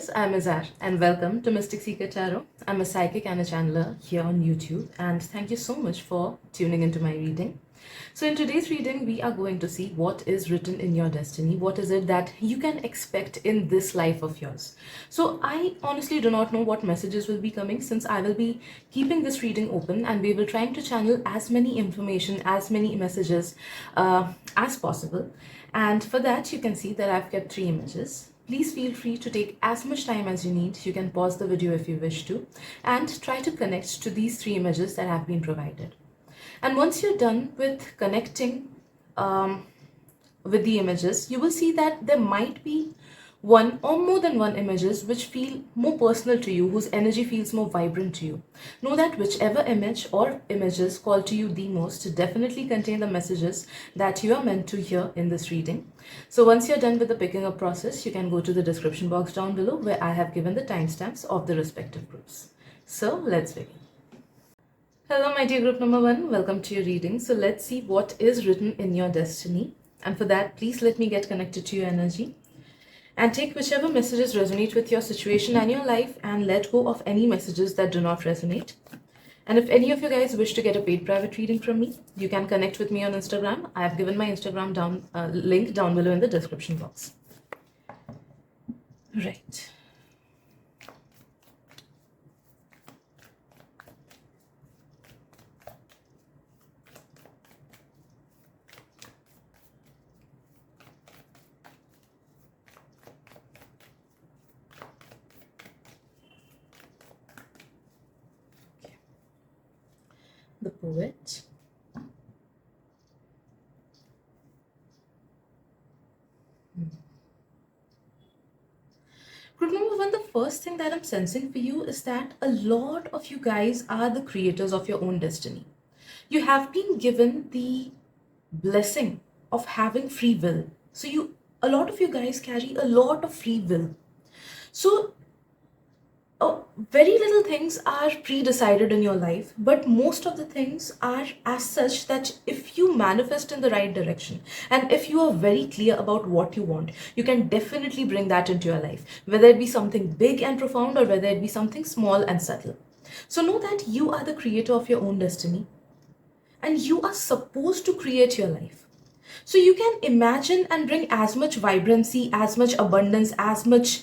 guys, I'm Azar and welcome to Mystic Seeker Tarot. I'm a psychic and a channeler here on YouTube, and thank you so much for tuning into my reading. So in today's reading, we are going to see what is written in your destiny. What is it that you can expect in this life of yours? So I honestly do not know what messages will be coming, since I will be keeping this reading open and we will trying to channel as many information, as many messages as possible. And for that, you can see that I've kept 3 images. Please feel free to take as much time as you need. You can pause the video if you wish to and try to connect to these 3 images that have been provided. And once you're done with connecting with the images, you will see that there might be one or more than one images which feel more personal to you, whose energy feels more vibrant to you. Know that whichever image or images call to you the most definitely contain the messages that you are meant to hear in this reading. So once you're done with the picking up process, you can go to the description box down below where I have given the timestamps of the respective groups. So let's begin. Hello my dear group number 1, welcome to your reading. So let's see what is written in your destiny. And for that, please let me get connected to your energy. And take whichever messages resonate with your situation and your life and let go of any messages that do not resonate. And if any of you guys wish to get a paid private reading from me, you can connect with me on Instagram. I have given my Instagram link down below in the description box. Right. The Poet, Group number 1, the first thing that I'm sensing for you is that a lot of you guys are the creators of your own destiny. You have been given the blessing of having free will. So a lot of you guys carry a lot of free will. So very little things are pre-decided in your life, but most of the things are as such that if you manifest in the right direction and if you are very clear about what you want, you can definitely bring that into your life, whether it be something big and profound or whether it be something small and subtle. So know that you are the creator of your own destiny and you are supposed to create your life. So you can imagine and bring as much vibrancy, as much abundance, as much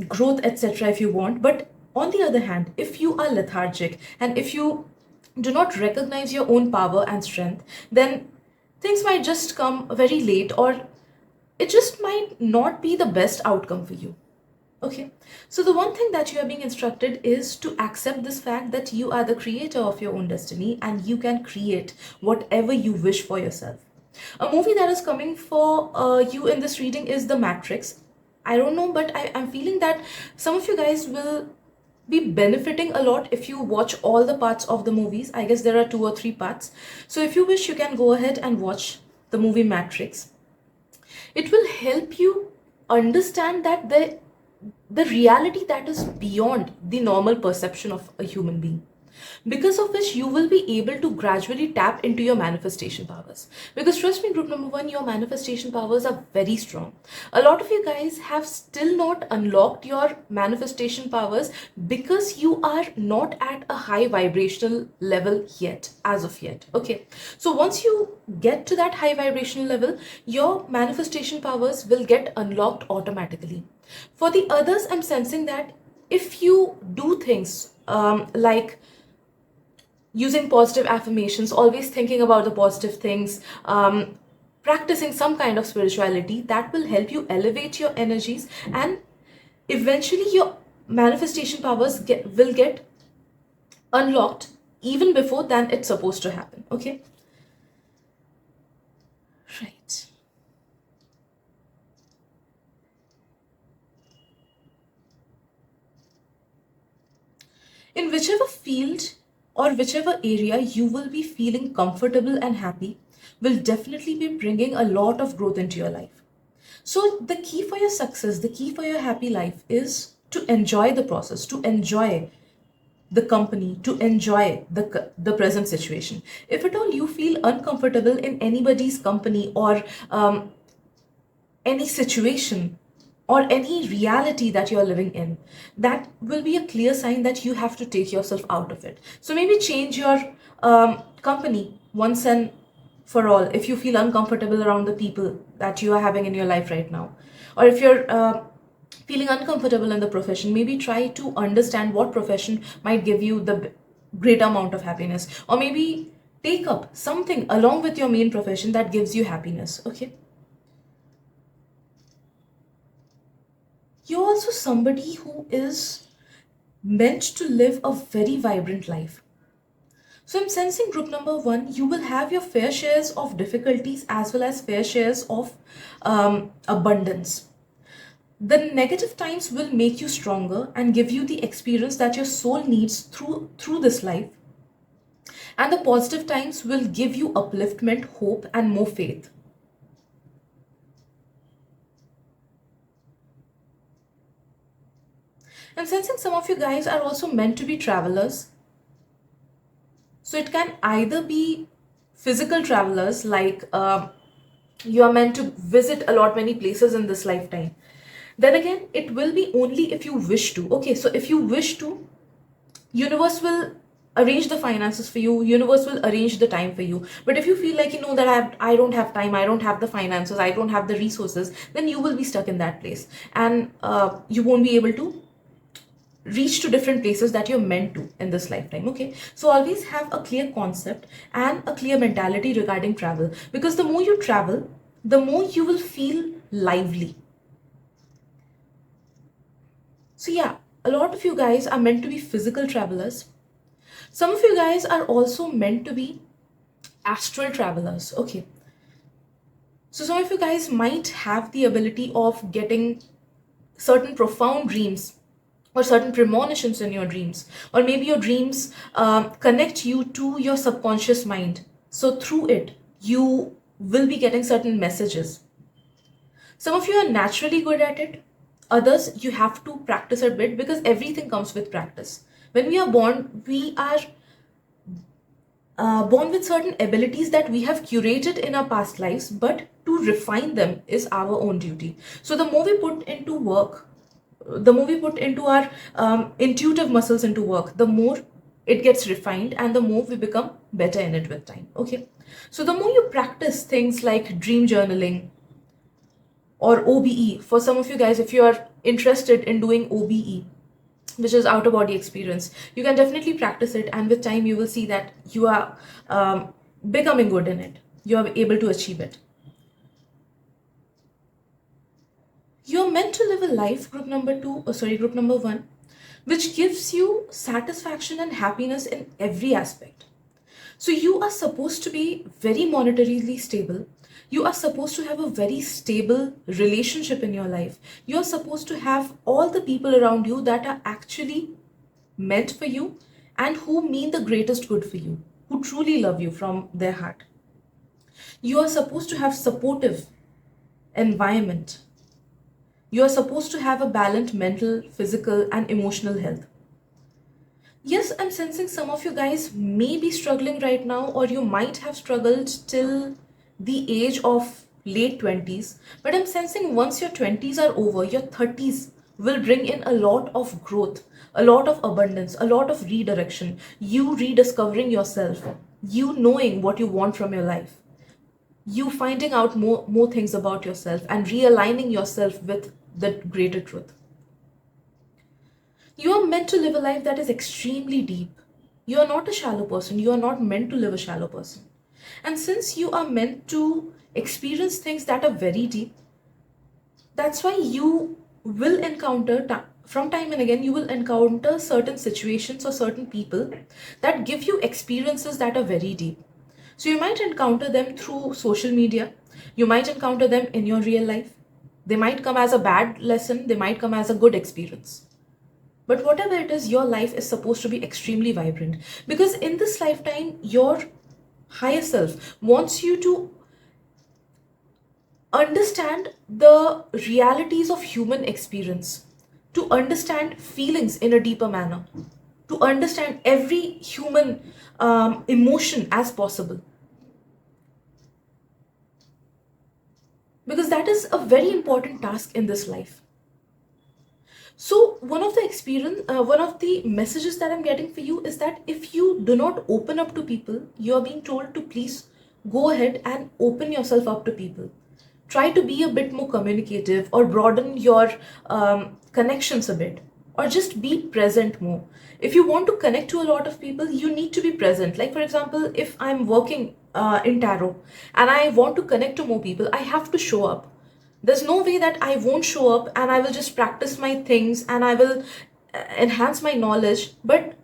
growth, etc. if you want. But on the other hand, if you are lethargic and if you do not recognize your own power and strength, then things might just come very late, or it just might not be the best outcome for you. Okay, so the one thing that you are being instructed is to accept this fact that you are the creator of your own destiny and you can create whatever you wish for yourself. A movie that is coming for you in this reading is The Matrix. I don't know, but I'm feeling that some of you guys will be benefiting a lot if you watch all the parts of the movies. I guess there are 2 or 3 parts. So if you wish, you can go ahead and watch the movie Matrix. It will help you understand that the reality that is beyond the normal perception of a human being, because of which you will be able to gradually tap into your manifestation powers. Because trust me, group number 1, your manifestation powers are very strong. A lot of you guys have still not unlocked your manifestation powers because you are not at a high vibrational level yet, as of yet. Okay, so once you get to that high vibrational level, your manifestation powers will get unlocked automatically. For the others, I'm sensing that if you do things like using positive affirmations, always thinking about the positive things, practicing some kind of spirituality, that will help you elevate your energies and eventually your manifestation powers will get unlocked even before than it's supposed to happen. Okay, right. In whichever field or whichever area you will be feeling comfortable and happy will definitely be bringing a lot of growth into your life. So the key for your success, the key for your happy life is to enjoy the process, to enjoy the company, to enjoy the present situation. If at all you feel uncomfortable in anybody's company or any situation, or any reality that you're living in, that will be a clear sign that you have to take yourself out of it. So maybe change your company once and for all if you feel uncomfortable around the people that you are having in your life right now. Or if you're feeling uncomfortable in the profession, maybe try to understand what profession might give you the great amount of happiness, or maybe take up something along with your main profession that gives you happiness. Okay, you're also somebody who is meant to live a very vibrant life. So I'm sensing group number one, you will have your fair shares of difficulties as well as fair shares of abundance. The negative times will make you stronger and give you the experience that your soul needs through this life. And the positive times will give you upliftment, hope, and more faith. I'm sensing some of you guys are also meant to be travelers. So it can either be physical travelers, like you are meant to visit a lot many places in this lifetime. Then again, it will be only if you wish to. Okay, so if you wish to, universe will arrange the finances for you, universe will arrange the time for you. But if you feel like, you know, that I don't have time, I don't have the finances, I don't have the resources, then you will be stuck in that place, and you won't be able to reach to different places that you're meant to in this lifetime. Okay, so always have a clear concept and a clear mentality regarding travel, because the more you travel, the more you will feel lively. So yeah, a lot of you guys are meant to be physical travelers. Some of you guys are also meant to be astral travelers. Okay, so some of you guys might have the ability of getting certain profound dreams or certain premonitions in your dreams, or maybe your dreams connect you to your subconscious mind, so through it you will be getting certain messages. Some of you are naturally good at it, others you have to practice a bit, because everything comes with practice. When we are born, we are born with certain abilities that we have curated in our past lives, but to refine them is our own duty. So the more we put into work, the more we put into our intuitive muscles into work, the more it gets refined and the more we become better in it with time. Okay, so the more you practice things like dream journaling or OBE, for some of you guys, if you are interested in doing OBE, which is outer body experience, you can definitely practice it, and with time you will see that you are becoming good in it, you are able to achieve it. You're meant to live a life, group number one, which gives you satisfaction and happiness in every aspect. So you are supposed to be very monetarily stable. You are supposed to have a very stable relationship in your life. You are supposed to have all the people around you that are actually meant for you and who mean the greatest good for you, who truly love you from their heart. You are supposed to have supportive environment. You are supposed to have a balanced mental, physical, and emotional health. Yes, I'm sensing some of you guys may be struggling right now, or you might have struggled till the age of late 20s. But I'm sensing once your 20s are over, your 30s will bring in a lot of growth, a lot of abundance, a lot of redirection. You rediscovering yourself, you knowing what you want from your life, you finding out more things about yourself and realigning yourself with the greater truth. You are meant to live a life that is extremely deep. You are not a shallow person. You are not meant to live a shallow person. And since you are meant to experience things that are very deep, that's why you will encounter, from time and again, you will encounter certain situations or certain people that give you experiences that are very deep. So you might encounter them through social media. You might encounter them in your real life. They might come as a bad lesson. They might come as a good experience. But whatever it is, your life is supposed to be extremely vibrant, because in this lifetime, your higher self wants you to understand the realities of human experience, to understand feelings in a deeper manner, to understand every human emotion as possible. Because that is a very important task in this life. So one of the messages that I'm getting for you is that if you do not open up to people, you are being told to please go ahead and open yourself up to people. Try to be a bit more communicative, or broaden your connections a bit, or just be present more. If you want to connect to a lot of people, you need to be present. Like, for example, if I'm working in tarot and I want to connect to more people, I have to show up. There's no way that I won't show up and I will just practice my things and I will enhance my knowledge, but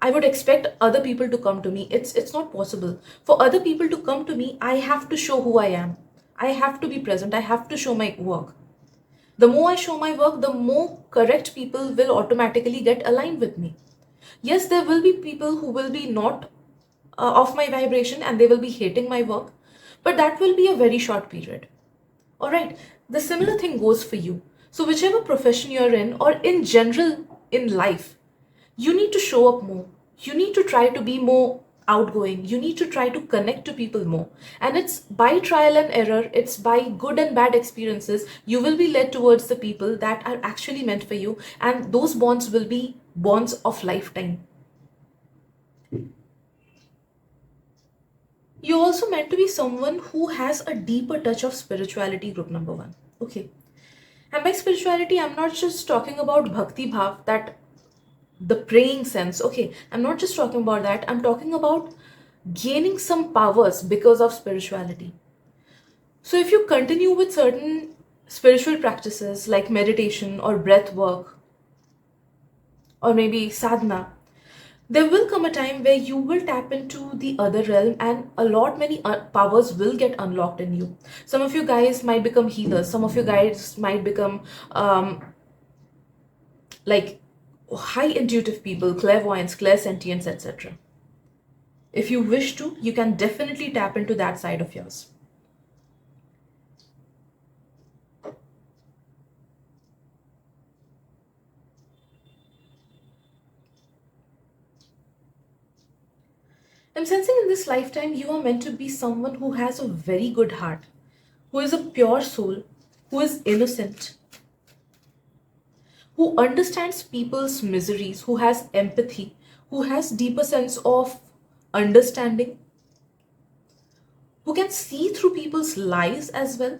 I would expect other people to come to me. It's not possible. For other people to come to me, I have to show who I am. I have to be present. I have to show my work. The more I show my work, the more correct people will automatically get aligned with me. Yes, there will be people who will be not of my vibration and they will be hating my work, but that will be a very short period. All right, the similar thing goes for you. So, whichever profession you're in, or in general in life, you need to show up more. You need to try to be more outgoing. You need to try to connect to people more. And it's by trial and error, it's by good and bad experiences, you will be led towards the people that are actually meant for you. And those bonds will be bonds of lifetime. You're also meant to be someone who has a deeper touch of spirituality, group number one. Okay. And by spirituality, I'm not just talking about bhakti bhav, that the praying sense. Okay, I'm not just talking about that. I'm talking about gaining some powers because of spirituality. So if you continue with certain spiritual practices like meditation or breath work or maybe sadhana, there will come a time where you will tap into the other realm and a lot many powers will get unlocked in you. Some of you guys might become healers. Some of you guys might become like high intuitive people, clairvoyants, clairsentients, etc. If you wish to, you can definitely tap into that side of yours. I'm sensing in this lifetime you are meant to be someone who has a very good heart, who is a pure soul, who is innocent, who understands people's miseries, who has empathy, who has deeper sense of understanding, who can see through people's lies as well.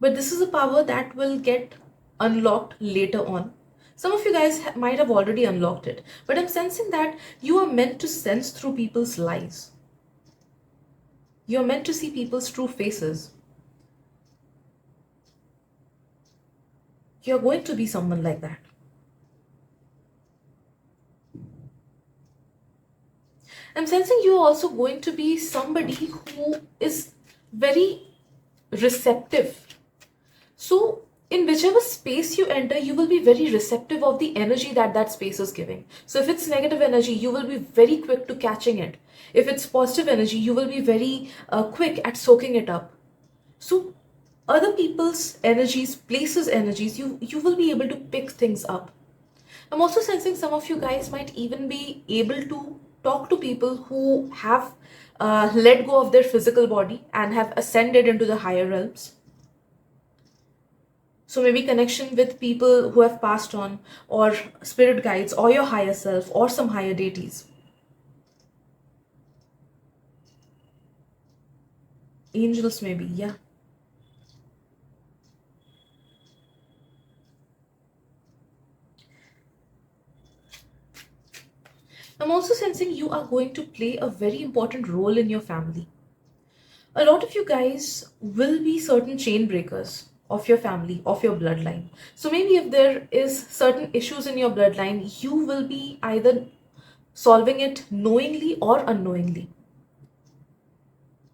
But this is a power that will get unlocked later on. Some of you guys might have already unlocked it, but I'm sensing that you are meant to sense through people's lies. You're meant to see people's true faces. You're going to be someone like that. I'm sensing you're also going to be somebody who is very receptive. So, in whichever space you enter, you will be very receptive of the energy that that space is giving. So, if it's negative energy, you will be very quick to catching it. If it's positive energy, you will be very quick at soaking it up. So, other people's energies, places' energies, you will be able to pick things up. I'm also sensing some of you guys might even be able to talk to people who have let go of their physical body and have ascended into the higher realms. So maybe connection with people who have passed on, or spirit guides, or your higher self, or some higher deities. Angels, maybe, yeah. I'm also sensing you are going to play a very important role in your family. A lot of you guys will be certain chain breakers of your family, of your bloodline. So maybe if there is certain issues in your bloodline, you will be either solving it knowingly or unknowingly.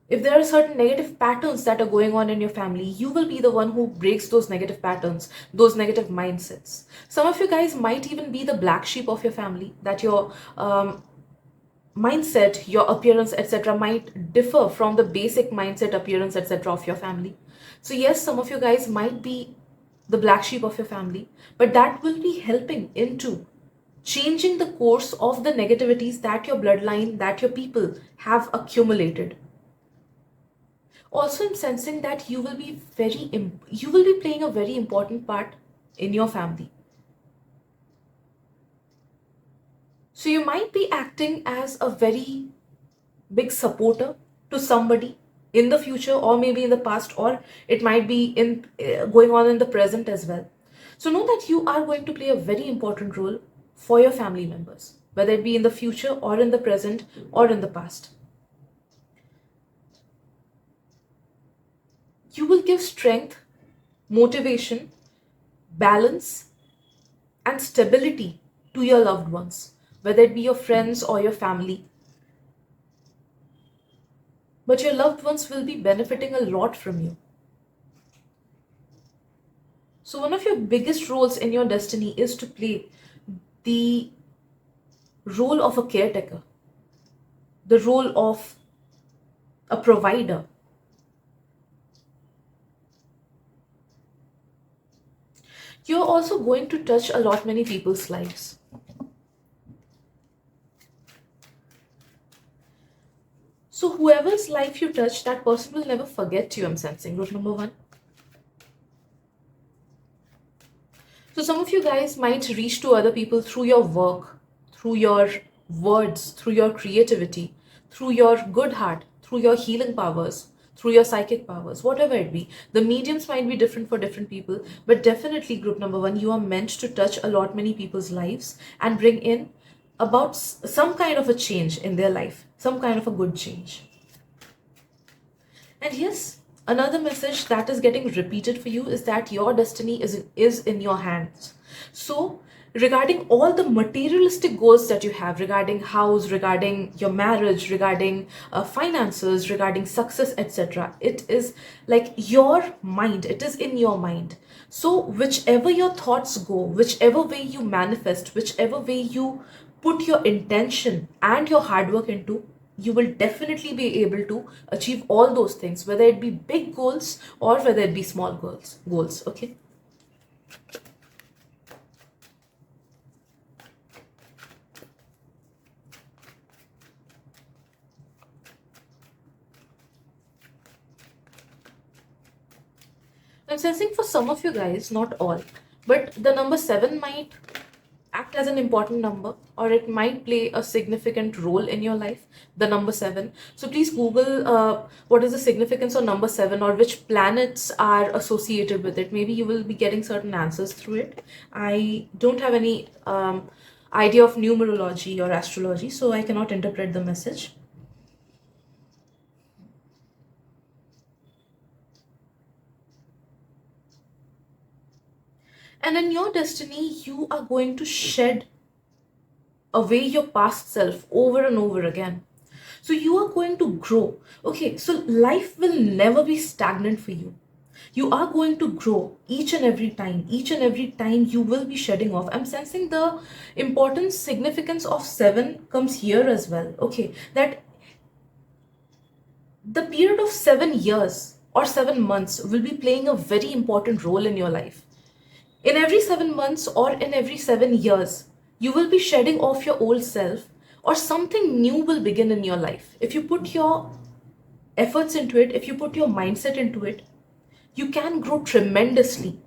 If there are certain negative patterns that are going on in your family, you will be the one who breaks those negative patterns, those negative mindsets. Some of you guys might even be the black sheep of your family, that your mindset, your appearance, etc., might differ from the basic mindset, appearance, etc., of your family. So, yes, some of you guys might be the black sheep of your family, but that will be helping into changing the course of the negativities that your bloodline, that your people have accumulated. Also, I'm sensing that you will be playing a very important part in your family. So you might be acting as a very big supporter to somebody in the future, or maybe in the past, or it might be in going on in the present as well. So know that you are going to play a very important role for your family members, whether it be in the future or in the present or in the past. You will give strength, motivation, balance, and stability to your loved ones, whether it be your friends or your family. But your loved ones will be benefiting a lot from you. So, one of your biggest roles in your destiny is to play the role of a caretaker, the role of a provider. You're also going to touch a lot many people's lives. So, whoever's life you touch, that person will never forget you, I'm sensing. Rule number one. So, some of you guys might reach to other people through your work, through your words, through your creativity, through your good heart, through your healing powers, through your psychic powers, whatever it be. The mediums might be different for different people, but definitely, group number one, you are meant to touch a lot many people's lives and bring in about some kind of a change in their life, some kind of a good change. And yes, another message that is getting repeated for you is that your destiny is in your hands. So, regarding all the materialistic goals that you have, regarding house, regarding your marriage, regarding finances, regarding success, etc., it is like your mind, it is in your mind. So, whichever your thoughts go, whichever way you manifest, whichever way you put your intention and your hard work into, you will definitely be able to achieve all those things, whether it be big goals or whether it be small goals. Okay. I'm sensing for some of you guys, not all, but the number 7 might act as an important number, or it might play a significant role in your life, the number 7. So please google what is the significance of number 7, or which planets are associated with it. Maybe you will be getting certain answers through it. I don't have any idea of numerology or astrology, so I cannot interpret the message. And in your destiny, you are going to shed away your past self over and over again. So you are going to grow. Okay, so life will never be stagnant for you. You are going to grow each and every time. Each and every time you will be shedding off. I'm sensing the importance, significance of 7 comes here as well. Okay, that the period of 7 years or 7 months will be playing a very important role in your life. In every 7 months or in every 7 years, you will be shedding off your old self, or something new will begin in your life. If you put your efforts into it, if you put your mindset into it, you can grow tremendously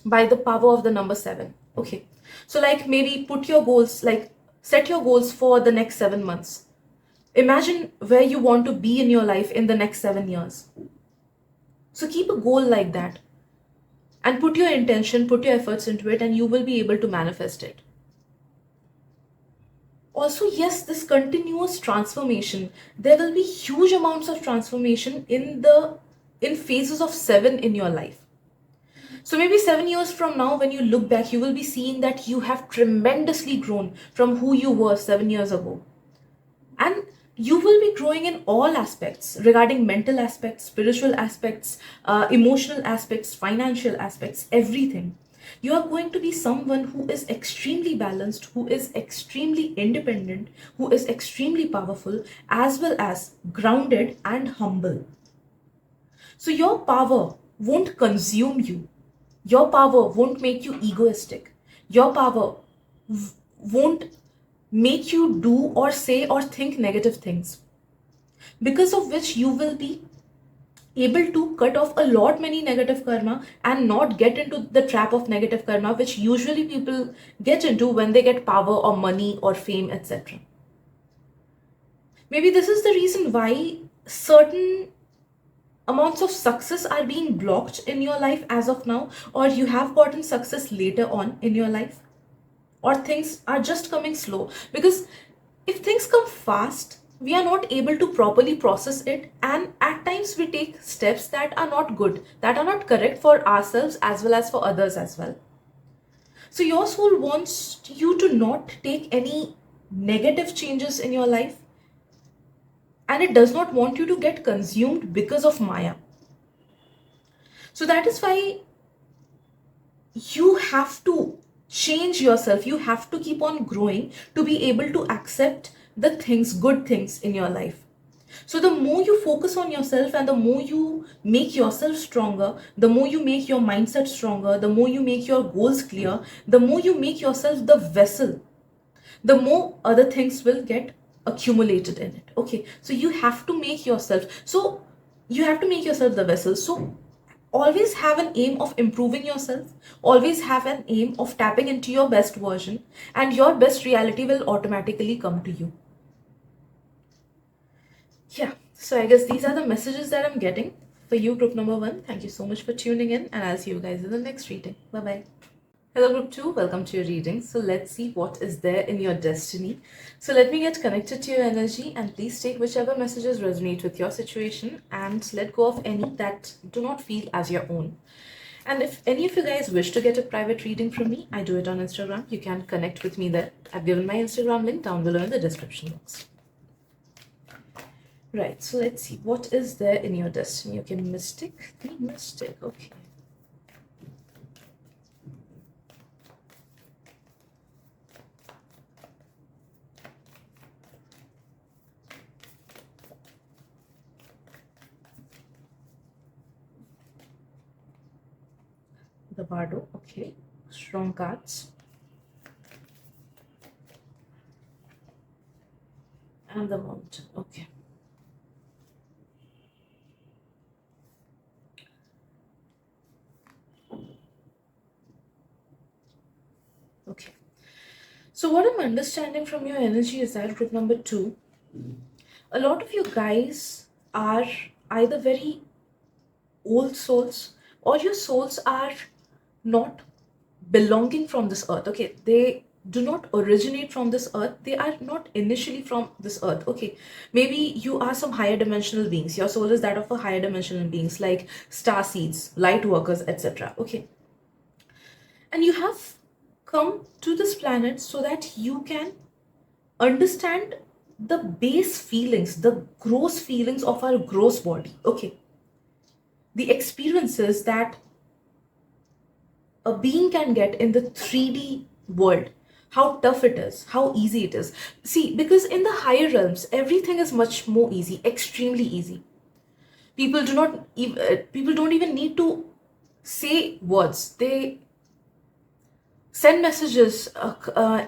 by the power of the number 7. Okay. So, like, maybe put your goals, like, set your goals for the next 7 months. Imagine where you want to be in your life in the next 7 years. So, keep a goal like that and put your intention, put your efforts into it, and you will be able to manifest it. Also, yes, this continuous transformation, there will be huge amounts of transformation in phases of 7 in your life. So maybe 7 years from now, when you look back, you will be seeing that you have tremendously grown from who you were 7 years ago. And you will be growing in all aspects, regarding mental aspects, spiritual aspects, emotional aspects, financial aspects, everything. You are going to be someone who is extremely balanced, who is extremely independent, who is extremely powerful, as well as grounded and humble. So your power won't consume you. Your power won't make you egoistic. Your power won't make you do or say or think negative things, because of which you will be able to cut off a lot many negative karma and not get into the trap of negative karma, which usually people get into when they get power or money or fame, etc. Maybe this is the reason why certain amounts of success are being blocked in your life as of now, or you have gotten success later on in your life, or things are just coming slow. Because if things come fast, we are not able to properly process it, and at times we take steps that are not good, that are not correct for ourselves as well as for others as well. So your soul wants you to not take any negative changes in your life, and it does not want you to get consumed because of Maya. So that is why you have to change yourself. You have to keep on growing to be able to accept the things, good things in your life. So the more you focus on yourself and the more you make yourself stronger, the more you make your mindset stronger, the more you make your goals clear, the more you make yourself the vessel, the more other things will get accumulated in it. Okay, so you have to make yourself, so you have to make yourself the vessel. So always have an aim of improving yourself, always have an aim of tapping into your best version, and your best reality will automatically come to you. Yeah, so I guess these are the messages that I'm getting for you, group number 1. Thank you so much for tuning in, and I'll see you guys in the next reading. Bye bye. Hello, group 2. Welcome to your reading. So let's see what is there in your destiny. So let me get connected to your energy, and please take whichever messages resonate with your situation and let go of any that do not feel as your own. And if any of you guys wish to get a private reading from me, I do it on Instagram. You can connect with me there. I've given my Instagram link down below in the description box. Right, so let's see. What is there in your destiny? Okay, Mystic. The Mystic. Okay. The Bardo. Okay. Strong cards. And the Mountain. Okay. Okay. So what I'm understanding from your energy is that group number 2, a lot of you guys are either very old souls, or your souls are not belonging from this earth. Okay, they do not originate from this earth, they are not initially from this earth. Okay, maybe you are some higher dimensional beings, your soul is that of a higher dimensional beings like star seeds, light workers, etc. Okay, and you have come to this planet so that you can understand the base feelings, the gross feelings of our gross body. Okay, the experiences that a being can get in the 3D world, how tough it is, how easy it is. See, because in the higher realms, everything is much more easy, extremely easy. People don't even need to say words. They send messages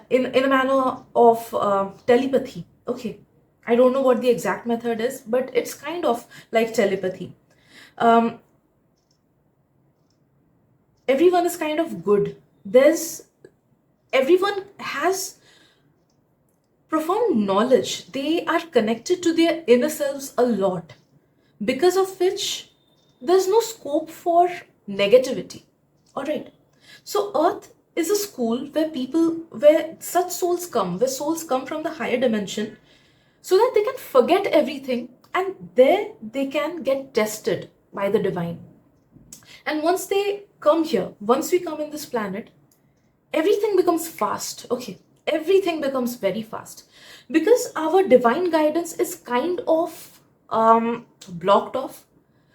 in a manner of telepathy. Okay, I don't know what the exact method is, but it's kind of like telepathy. Um, Everyone is kind of good. Everyone has profound knowledge. They are connected to their inner selves a lot, because of which there's no scope for negativity. All right. So Earth is a school where such souls come, where souls come from the higher dimension, so that they can forget everything, and there they can get tested by the divine. And once they come here, once we come in this planet, everything becomes fast. Okay, everything becomes very fast, because our divine guidance is kind of blocked off.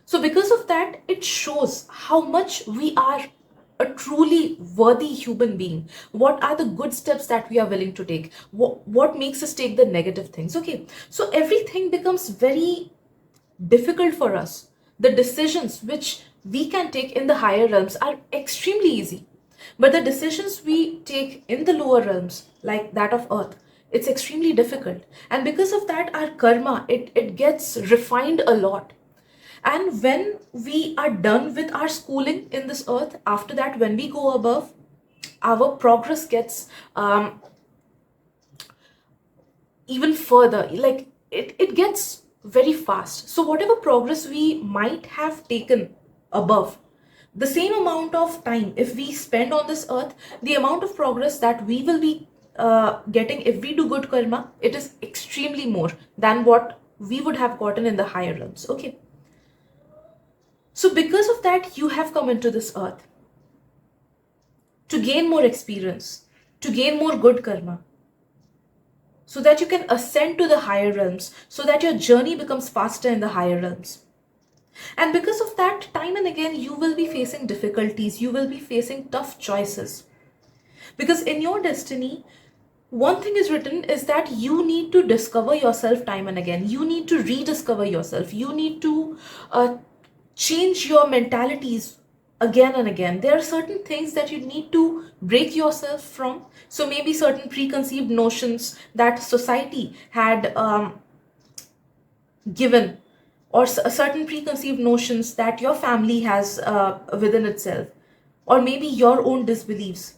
So because of that, it shows how much we are a truly worthy human being. What are the good steps that we are willing to take? What makes us take the negative things? Okay, so everything becomes very difficult for us. The decisions which we can take in the higher realms are extremely easy. But the decisions we take in the lower realms, like that of earth, it's extremely difficult. And because of that, our karma, it gets refined a lot. And when we are done with our schooling in this earth, after that, when we go above, our progress gets even further. Like it gets very fast. So whatever progress we might have taken above, the same amount of time if we spend on this earth, the amount of progress that we will be getting if we do good karma, it is extremely more than what we would have gotten in the higher realms. Okay, so because of that, you have come into this earth to gain more experience, to gain more good karma, so that you can ascend to the higher realms, so that your journey becomes faster in the higher realms. And because of that, time and again, you will be facing difficulties, you will be facing tough choices. Because in your destiny, one thing is written is that you need to discover yourself time and again. You need to rediscover yourself. You need to change your mentalities again and again. There are certain things that you need to break yourself from. So maybe certain preconceived notions that society had given, or certain preconceived notions that your family has within itself, or maybe your own disbeliefs,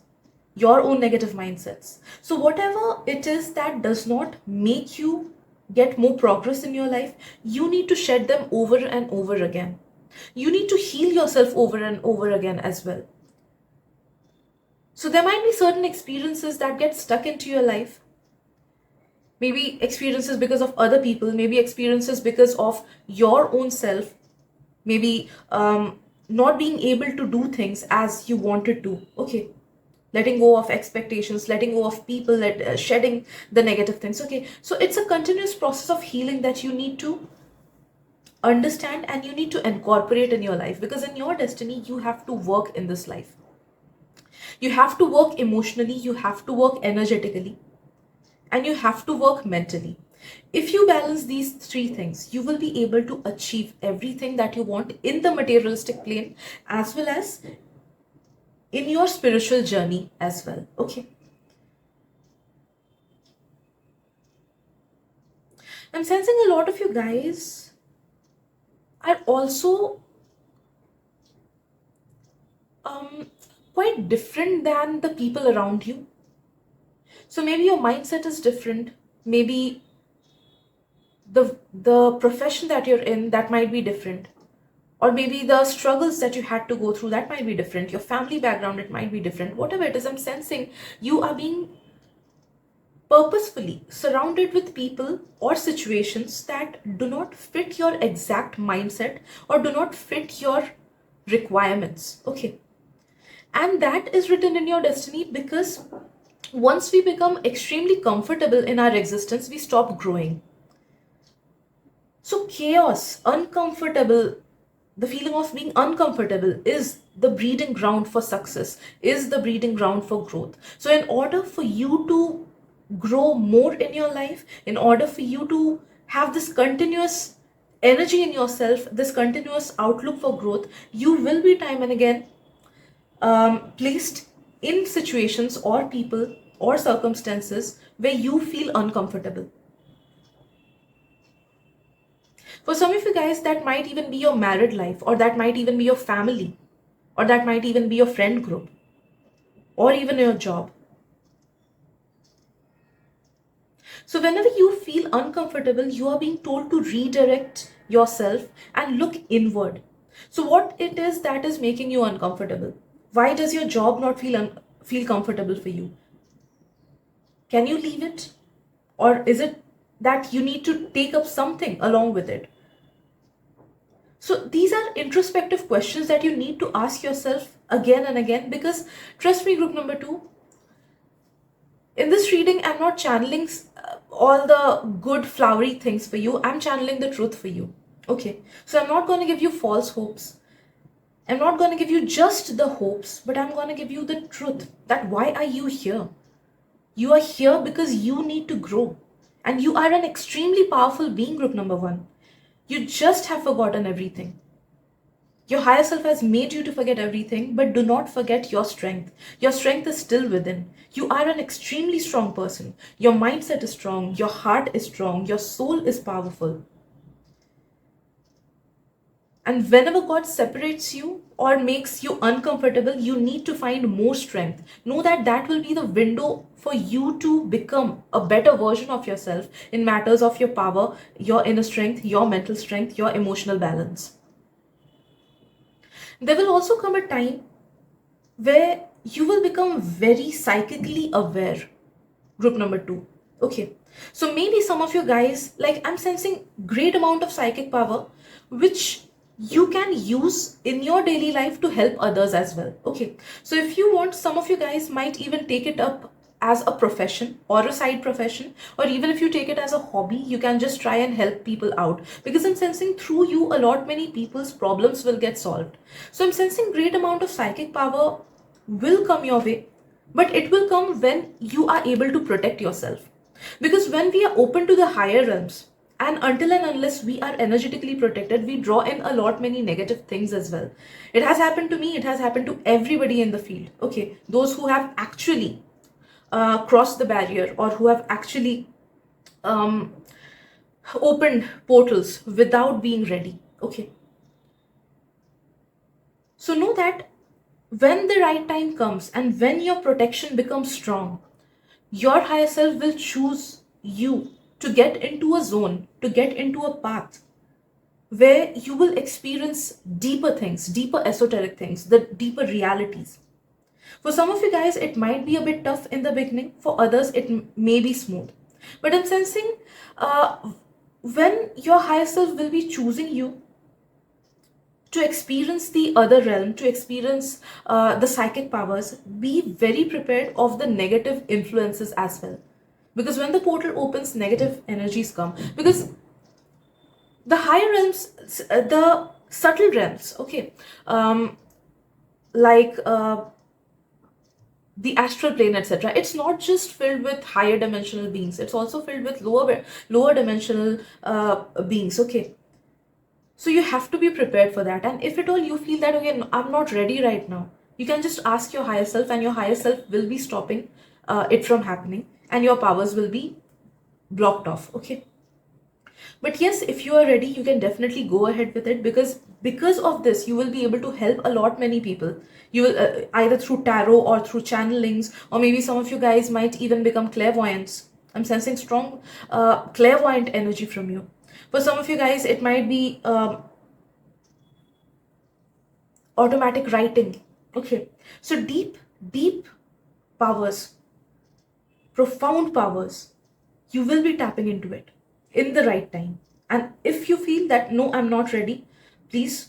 your own negative mindsets. So whatever it is that does not make you get more progress in your life, you need to shed them over and over again. You need to heal yourself over and over again as well. So there might be certain experiences that get stuck into your life. Maybe experiences because of other people, maybe experiences because of your own self, maybe not being able to do things as you wanted to. Okay, letting go of expectations, letting go of people, shedding the negative things. Okay, so it's a continuous process of healing that you need to understand and you need to incorporate in your life, because in your destiny you have to work in this life. You have to work emotionally, you have to work energetically, and you have to work mentally. If you balance these three things, you will be able to achieve everything that you want in the materialistic plane as well as in your spiritual journey as well. Okay, I'm sensing a lot of you guys are also um, quite different than the people around you. So maybe your mindset is different. Maybe the profession that you're in, that might be different. Or maybe the struggles that you had to go through, that might be different. Your family background, it might be different. Whatever it is, I'm sensing you are being purposefully surrounded with people or situations that do not fit your exact mindset or do not fit your requirements. Okay, and that is written in your destiny, because once we become extremely comfortable in our existence, we stop growing. So chaos, uncomfortable, the feeling of being uncomfortable is the breeding ground for success, is the breeding ground for growth. So in order for you to grow more in your life, in order for you to have this continuous energy in yourself, this continuous outlook for growth, you will be time and again placed in situations or people or circumstances where you feel uncomfortable. For some of you guys, that might even be your married life, or that might even be your family, or that might even be your friend group, or even your job. So, whenever you feel uncomfortable, you are being told to redirect yourself and look inward. So, what it is that is making you uncomfortable? Why does your job not feel comfortable for you? Can you leave it? Or is it that you need to take up something along with it? So these are introspective questions that you need to ask yourself again and again, because trust me, group number 2, in this reading, I'm not channeling all the good flowery things for you. I'm channeling the truth for you. Okay. So I'm not going to give you false hopes. I'm not going to give you just the hopes, but I'm going to give you the truth, that why are you here? You are here because you need to grow. And you are an extremely powerful being, group number 1. You just have forgotten everything. Your higher self has made you to forget everything, but do not forget your strength. Your strength is still within. You are an extremely strong person. Your mindset is strong. Your heart is strong. Your soul is powerful. And whenever God separates you or makes you uncomfortable, you need to find more strength. Know that that will be the window for you to become a better version of yourself in matters of your power, your inner strength, your mental strength, your emotional balance. There will also come a time where you will become very psychically aware. Group number 2. Okay. So maybe some of you guys, like I'm sensing great amount of psychic power, which you can use in your daily life to help others as well. Okay. So if you want, some of you guys might even take it up as a profession or a side profession, or even if you take it as a hobby, you can just try and help people out, because I'm sensing through you a lot many people's problems will get solved. So I'm sensing great amount of psychic power will come your way, but it will come when you are able to protect yourself. Because when we are open to the higher realms, and until and unless we are energetically protected, we draw in a lot many negative things as well. It has happened to me, it has happened to everybody in the field. Okay, those who have actually crossed the barrier, or who have actually um, opened portals without being ready. Okay, so know that when the right time comes and when your protection becomes strong, your higher self will choose you to get into a zone, to get into a path where you will experience deeper things, deeper esoteric things, the deeper realities. For some of you guys, it might be a bit tough in the beginning. For others, it may be smooth. But I'm sensing when your higher self will be choosing you to experience the other realm, to experience the psychic powers, be very prepared of the negative influences as well. Because when the portal opens, negative energies come. Because the higher realms, the subtle realms, okay, um, like the astral plane, etc. It's not just filled with higher dimensional beings. It's also filled with lower dimensional beings. Okay, so you have to be prepared for that. And if at all you feel that, okay, I'm not ready right now, you can just ask your higher self, and your higher self will be stopping it from happening, and your powers will be blocked off. Okay, but yes, if you are ready, you can definitely go ahead with it, because of this you will be able to help a lot many people. You will either through tarot or through channelings, or maybe some of you guys might even become clairvoyants. I'm sensing strong clairvoyant energy from you. For some of you guys, it might be automatic writing. Okay, so deep powers, profound powers, you will be tapping into it in the right time. And if you feel that no, I'm not ready, please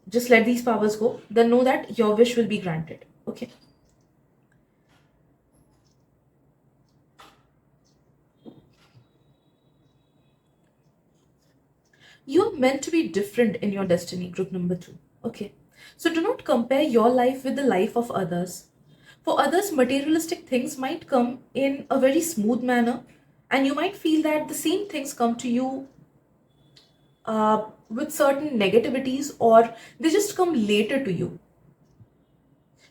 just let these powers go. Then know that your wish will be granted. Okay. You're meant to be different in your destiny, group number 2. Okay. So do not compare your life with the life of others. For others, materialistic things might come in a very smooth manner, and you might feel that the same things come to you with certain negativities, or they just come later to you.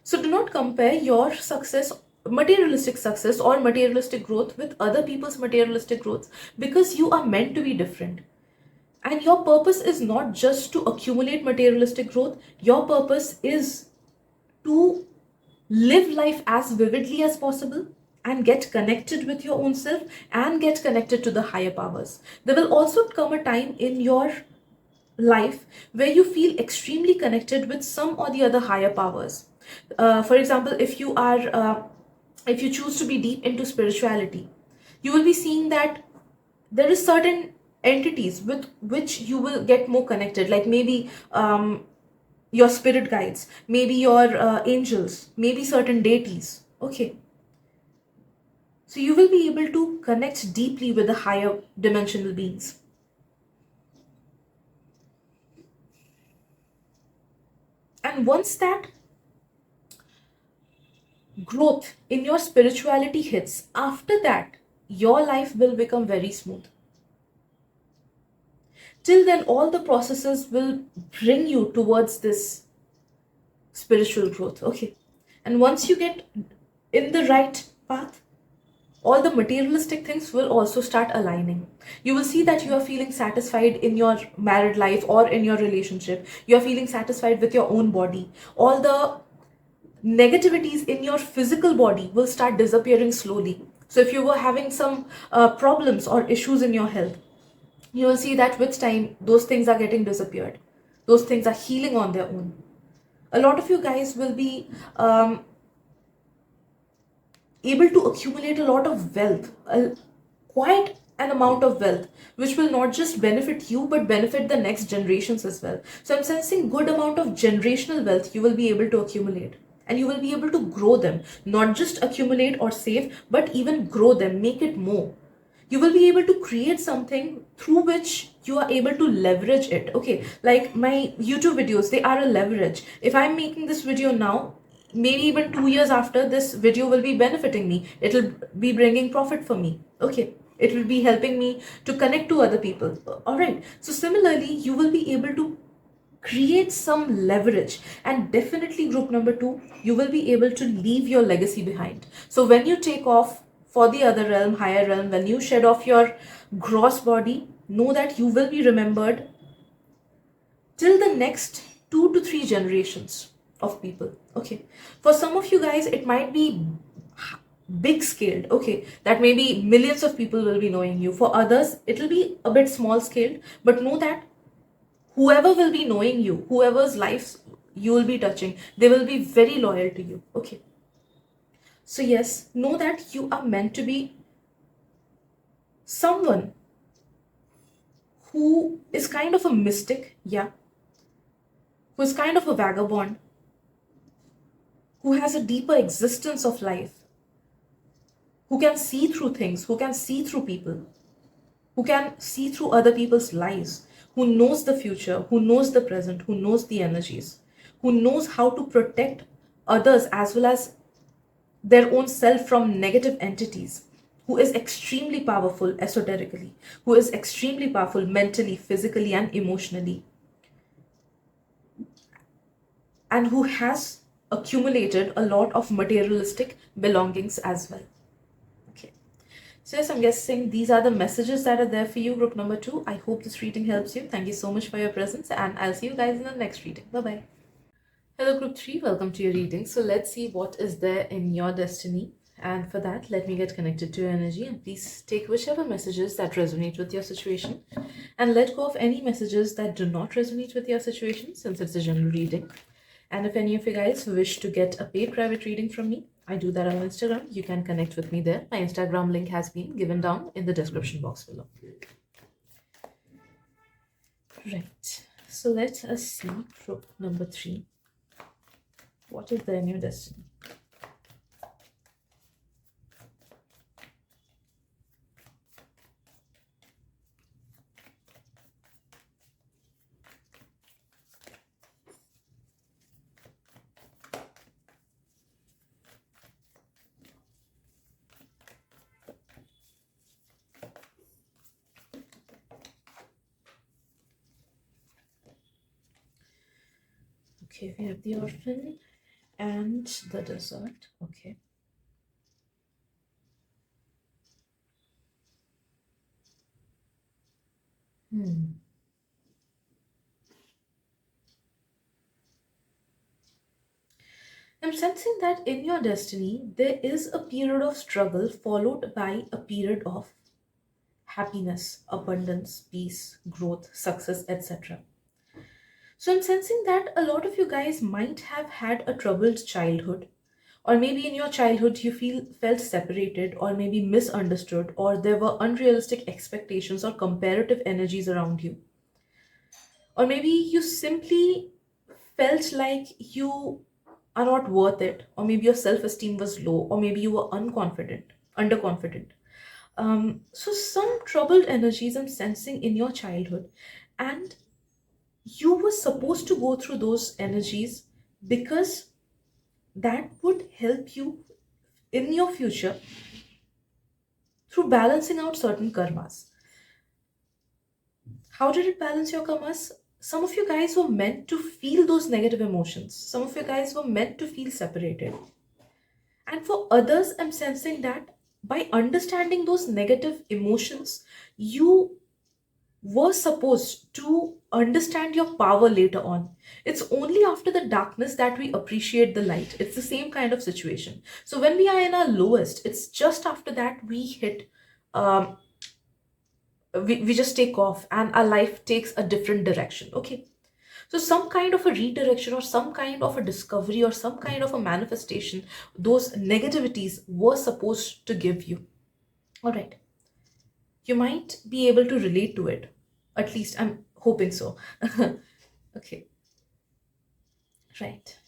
So do not compare your success, materialistic success or materialistic growth, with other people's materialistic growth, because you are meant to be different. And your purpose is not just to accumulate materialistic growth, your purpose is to live life as vividly as possible and get connected with your own self and get connected to the higher powers. There will also come a time in your life where you feel extremely connected with some or the other higher powers. For example, if you choose to be deep into spirituality, you will be seeing that there is certain entities with which you will get more connected, like maybe your spirit guides, maybe your angels, maybe certain deities. Okay, so you will be able to connect deeply with the higher dimensional beings. And once that growth in your spirituality hits, after that, your life will become very smooth. Till then, all the processes will bring you towards this spiritual growth. Okay. And once you get in the right path, all the materialistic things will also start aligning. You will see that you are feeling satisfied in your married life or in your relationship. You are feeling satisfied with your own body. All the negativities in your physical body will start disappearing slowly. So if you were having some problems or issues in your health, you will see that with time those things are getting disappeared. Those things are healing on their own. A lot of you guys will be able to accumulate a lot of wealth, quite an amount of wealth, which will not just benefit you but benefit the next generations as well. So I'm sensing good amount of generational wealth you will be able to accumulate, and you will be able to grow them, not just accumulate or save, but even grow them, make it more. You will be able to create something through which you are able to leverage it. Okay, like my YouTube videos, they are a leverage. If I'm making this video now, maybe even 2 years after, this video will be benefiting me. It'll be bringing profit for me. Okay, it will be helping me to connect to other people. All right, so similarly you will be able to create some leverage, and definitely group number 2, you will be able to leave your legacy behind. So when you take off for the other realm, higher realm, when you shed off your gross body, know that you will be remembered till the next 2 to 3 generations of people. Okay, for some of you guys it might be big scaled. Okay, that maybe millions of people will be knowing you. For others it will be a bit small scaled, but know that whoever will be knowing you, whoever's lives you will be touching, they will be very loyal to you. Okay, so yes, know that you are meant to be someone who is kind of a mystic, yeah, who is kind of a vagabond, who has a deeper existence of life, who can see through things, who can see through people, who can see through other people's lives, who knows the future, who knows the present, who knows the energies, who knows how to protect others as well as their own self from negative entities, who is extremely powerful esoterically, who is extremely powerful mentally, physically, and emotionally, and who has accumulated a lot of materialistic belongings as well. Okay. So, yes, I'm guessing these are the messages that are there for you, group number 2. I hope this reading helps you. Thank you so much for your presence, and I'll see you guys in the next reading. Bye bye. Hello, group 3. Welcome to your reading. So, let's see what is there in your destiny. And for that, let me get connected to your energy, and please take whichever messages that resonate with your situation and let go of any messages that do not resonate with your situation, since it's a general reading. And if any of you guys wish to get a paid private reading from me, I do that on Instagram. You can connect with me there. My Instagram link has been given down in the description box below. Right. So let us see group number 3. What is their new destiny? Okay, we have the orphan and the desert. Okay. I'm sensing that in your destiny, there is a period of struggle followed by a period of happiness, abundance, peace, growth, success, etc. So I'm sensing that a lot of you guys might have had a troubled childhood, or maybe in your childhood you felt separated, or maybe misunderstood, or there were unrealistic expectations or comparative energies around you, or maybe you simply felt like you are not worth it, or maybe your self-esteem was low, or maybe you were underconfident. So some troubled energies I'm sensing in your childhood, and you were supposed to go through those energies because that would help you in your future through balancing out certain karmas. How did it balance your karmas? Some of you guys were meant to feel those negative emotions. Some of you guys were meant to feel separated. And for others, I'm sensing that by understanding those negative emotions, you were supposed to understand your power later on. It's only after the darkness that we appreciate the light. It's the same kind of situation. So when we are in our lowest, it's just after that we hit, um, we just take off and our life takes a different direction. Okay. So some kind of a redirection or some kind of a discovery or some kind of a manifestation, those negativities were supposed to give you. All right. You might be able to relate to it. At least I'm hoping so. Okay, right.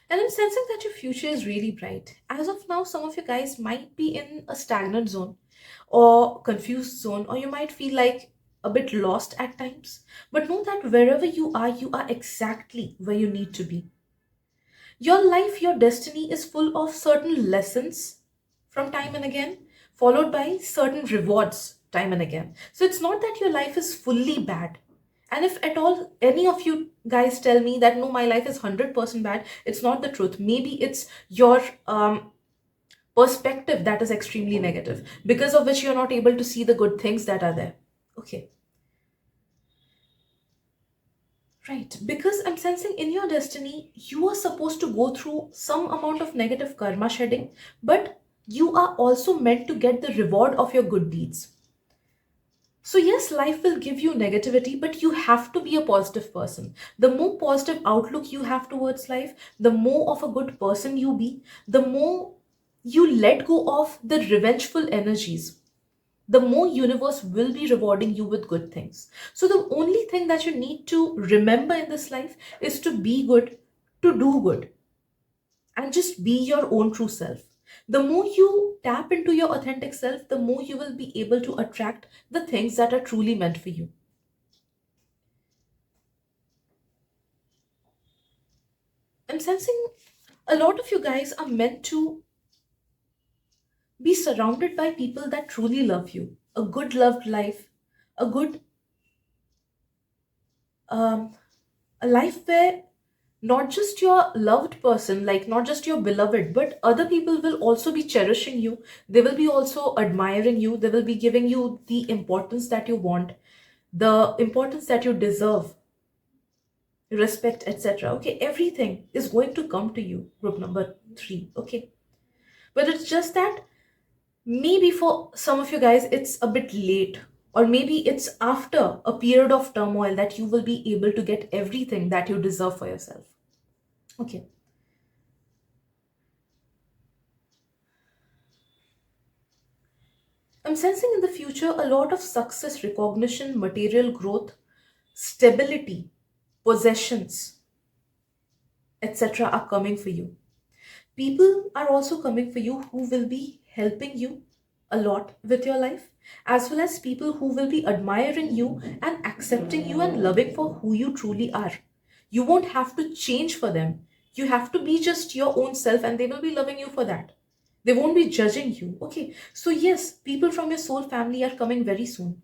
And I'm sensing that your future is really bright. As of now, some of you guys might be in a stagnant zone or confused zone, or you might feel like a bit lost at times. But know that wherever you are exactly where you need to be. Your life, your destiny is full of certain lessons from time and again, followed by certain rewards time and again. So it's not that your life is fully bad. And if at all any of you guys tell me that no, my life is 100% bad, it's not the truth. Maybe it's your perspective that is extremely negative, because of which you're not able to see the good things that are there. Okay. Right, because I'm sensing in your destiny, you are supposed to go through some amount of negative karma shedding, but you are also meant to get the reward of your good deeds. So, yes, life will give you negativity, but you have to be a positive person. The more positive outlook you have towards life, the more of a good person you be, the more you let go of the revengeful energies, the more universe will be rewarding you with good things. So the only thing that you need to remember in this life is to be good, to do good, and just be your own true self. The more you tap into your authentic self, the more you will be able to attract the things that are truly meant for you. I'm sensing a lot of you guys are meant to be surrounded by people that truly love you, a good loved life, a good um, a life where not just your loved person, like not just your beloved, but other people will also be cherishing you. They will be also admiring you. They will be giving you the importance that you want, the importance that you deserve, respect, etc. Okay, everything is going to come to you, group number three. Okay, but it's just that maybe for some of you guys, it's a bit late. Or maybe it's after a period of turmoil that you will be able to get everything that you deserve for yourself. Okay. I'm sensing in the future a lot of success, recognition, material growth, stability, possessions, etc. are coming for you. People are also coming for you who will be helping you a lot with your life, as well as people who will be admiring you and accepting you and loving for who you truly are. You won't have to change for them. You have to be just your own self, and they will be loving you for that. They won't be judging you. Okay. So, yes, people from your soul family are coming very soon.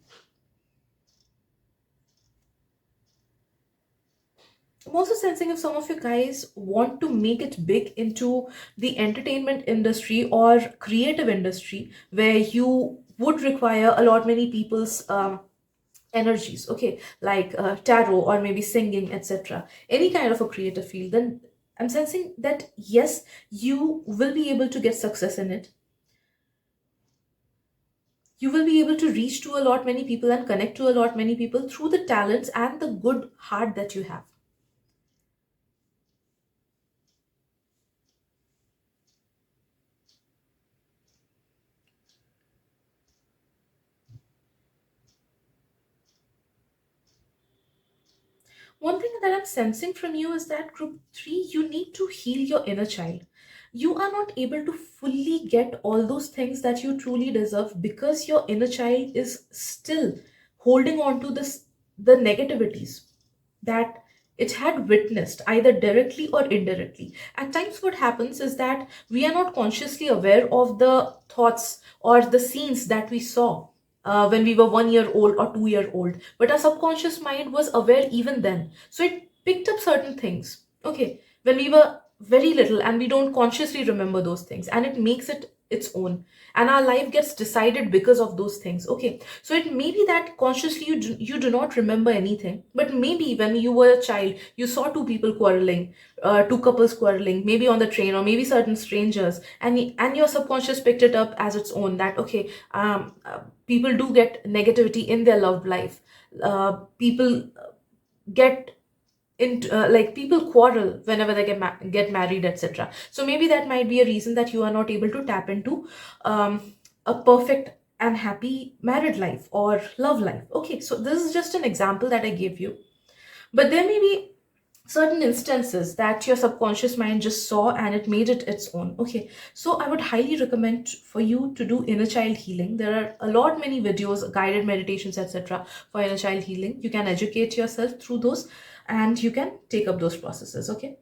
I'm also sensing if some of you guys want to make it big into the entertainment industry or creative industry where you would require a lot many people's energies, okay, like tarot or maybe singing, etc. Any kind of a creative field, then I'm sensing that yes, you will be able to get success in it. You will be able to reach to a lot many people and connect to a lot many people through the talents and the good heart that you have. One thing that I'm sensing from you is that group three, you need to heal your inner child. You are not able to fully get all those things that you truly deserve because your inner child is still holding on to the negativities that it had witnessed either directly or indirectly. At times, what happens is that we are not consciously aware of the thoughts or the scenes that we saw when we were 1 year old or 2 year old, but our subconscious mind was aware even then. So it picked up certain things. Okay, when we were very little and we don't consciously remember those things, and it makes it its own, and our life gets decided because of those things. Okay, so it may be that consciously you do not remember anything, but maybe when you were a child you saw two people quarreling, two couples quarreling, maybe on the train or maybe certain strangers, and your subconscious picked it up as its own, that okay, people do get negativity in their love life, people get into like people quarrel whenever they get married, etc. So maybe that might be a reason that you are not able to tap into a perfect and happy married life or love life. Okay, so this is just an example that I gave you, but there may be certain instances that your subconscious mind just saw and it made it its own. Okay, so I would highly recommend for you to do inner child healing. There are a lot many videos, guided meditations, etc. for inner child healing. You can educate yourself through those and you can take up those processes. Okay,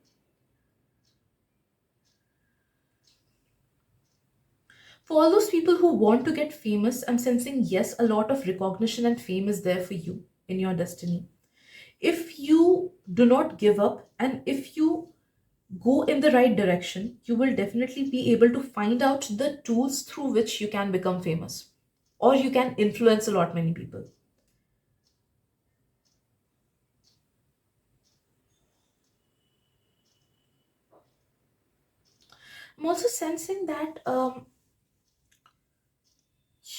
for all those people who want to get famous, I'm sensing yes, a lot of recognition and fame is there for you in your destiny. If you do not give up and if you go in the right direction, you will definitely be able to find out the tools through which you can become famous or you can influence a lot many people. I'm also sensing that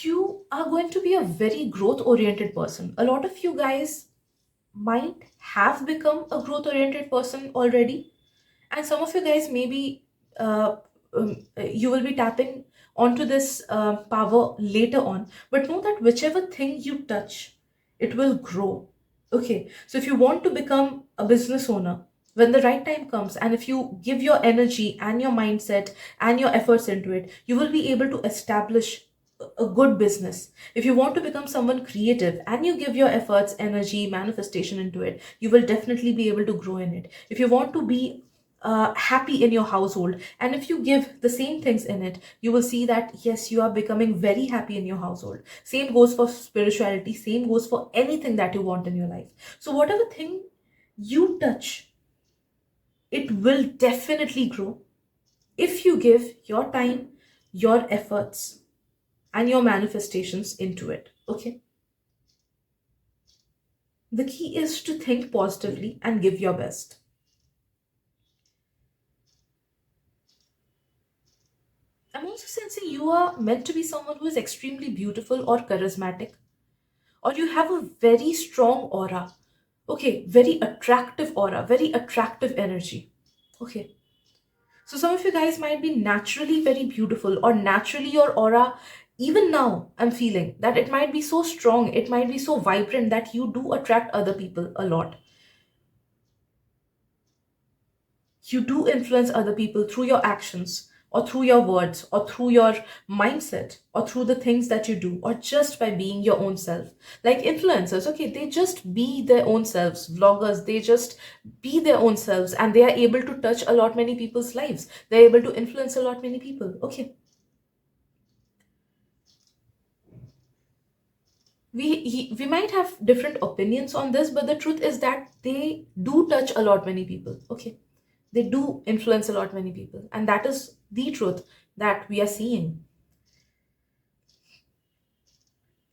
you are going to be a very growth oriented person. A lot of you guys might have become a growth oriented person already, and some of you guys maybe you will be tapping onto this power later on, but know that whichever thing you touch, it will grow. Okay, so if you want to become a business owner, when the right time comes and if you give your energy and your mindset and your efforts into it, you will be able to establish a good business. If you want to become someone creative and you give your efforts, energy, manifestation into it, you will definitely be able to grow in it. If you want to be happy in your household and if you give the same things in it, you will see that yes, you are becoming very happy in your household. Same goes for spirituality, same goes for anything that you want in your life. So whatever thing you touch, it will definitely grow if you give your time, your efforts, and your manifestations into it. Okay, the key is to think positively and give your best. I'm also sensing you are meant to be someone who is extremely beautiful or charismatic, or you have a very strong aura. Okay, very attractive aura, very attractive energy. Okay, so some of you guys might be naturally very beautiful, or naturally your aura, even now, I'm feeling that it might be so strong, it might be so vibrant that you do attract other people a lot. You do influence other people through your actions or through your words or through your mindset or through the things that you do or just by being your own self. Like influencers, okay, they just be their own selves. Vloggers, they just be their own selves and they are able to touch a lot many people's lives. They're able to influence a lot many people. Okay, we might have different opinions on this, but the truth is that they do touch a lot many people. Okay, they do influence a lot many people, and that is the truth that we are seeing.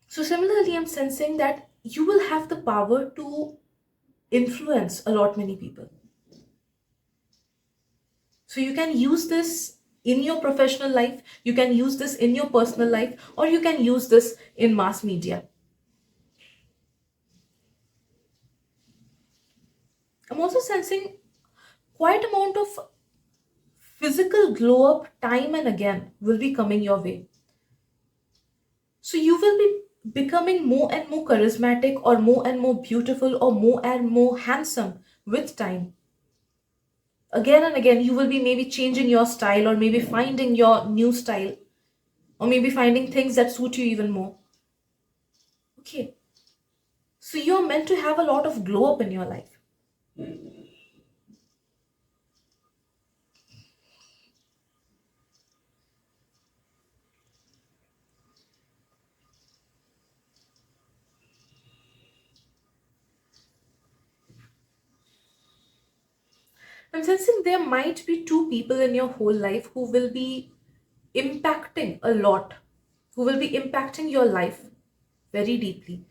So similarly, I'm sensing that you will have the power to influence a lot many people. So you can use this in your professional life, you can use this in your personal life, or you can use this in mass media. I'm also sensing quite amount of physical glow up time and again will be coming your way. So you will be becoming more and more charismatic or more and more beautiful or more and more handsome with time. Again and again, you will be maybe changing your style or maybe finding your new style or maybe finding things that suit you even more. Okay, so you're meant to have a lot of glow up in your life. I'm sensing there might be two people in your whole life who will be impacting a lot, who will be impacting your life very deeply.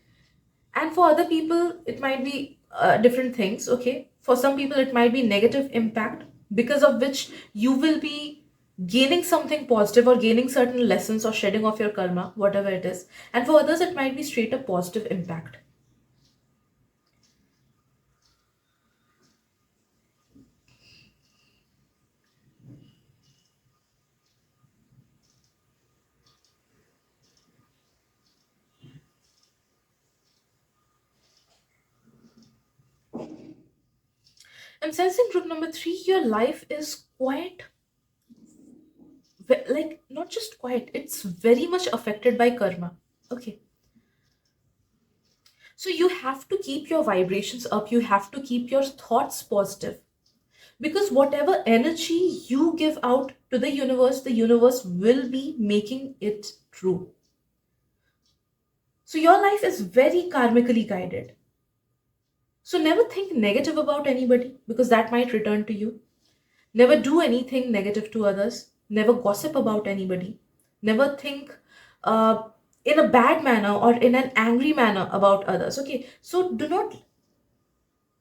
And for other people, it might be different things, okay? For some people, it might be negative impact, because of which you will be gaining something positive or gaining certain lessons or shedding off your karma, whatever it is. And for others, it might be straight up positive impact. I'm sensing group number three, your life is quite, like, not just quite, it's very much affected by karma. Okay. So you have to keep your vibrations up, you have to keep your thoughts positive. Because whatever energy you give out to the universe will be making it true. So your life is very karmically guided. So never think negative about anybody, because that might return to you. Never do anything negative to others. Never gossip about anybody. Never think uh, in a bad manner or in an angry manner about others. Okay, so do not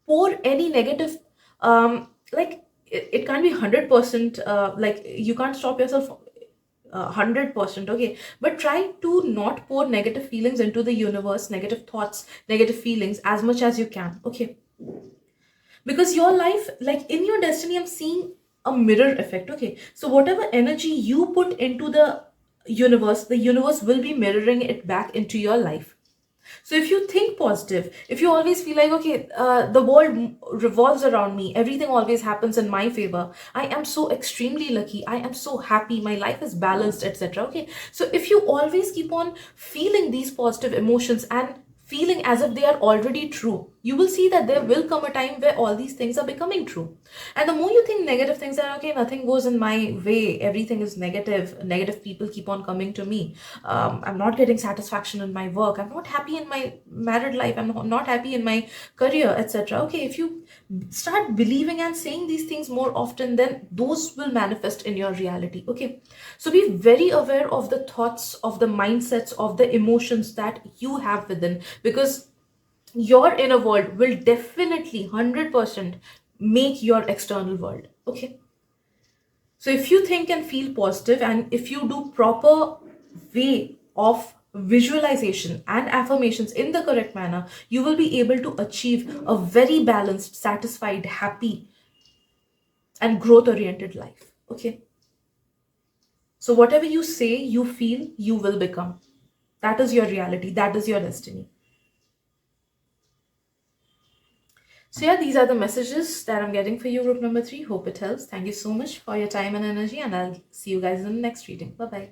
pour any negative, like, it can't be 100%, like, you can't stop yourself 100%, okay, but try to not pour negative feelings into the universe, negative thoughts, negative feelings, as much as you can, okay? Because your life, like, in your destiny, I'm seeing a mirror effect, okay? So whatever energy you put into the universe will be mirroring it back into your life. So if you think positive, if you always feel like, okay, the world revolves around me, everything always happens in my favor, I am so extremely lucky, I am so happy, my life is balanced, etc. Okay. So if you always keep on feeling these positive emotions and feeling as if they are already true, you will see that there will come a time where all these things are becoming true. And the more you think negative things are, okay, nothing goes in my way, everything is negative, negative people keep on coming to me, I'm not getting satisfaction in my work, I'm not happy in my married life, I'm not happy in my career, etc. Okay, if you start believing and saying these things more often, then those will manifest in your reality, okay? So be very aware of the thoughts, of the mindsets, of the emotions that you have within, because your inner world will definitely 100% make your external world, okay? So if you think and feel positive, and if you do proper way of visualization and affirmations in the correct manner, you will be able to achieve a very balanced, satisfied, happy, and growth oriented life. Okay. So whatever you say, you feel, you will become. That is your reality. That is your destiny. So yeah, these are the messages that I'm getting for you, group number three. Hope it helps. Thank you so much for your time and energy, and I'll see you guys in the next reading. Bye bye.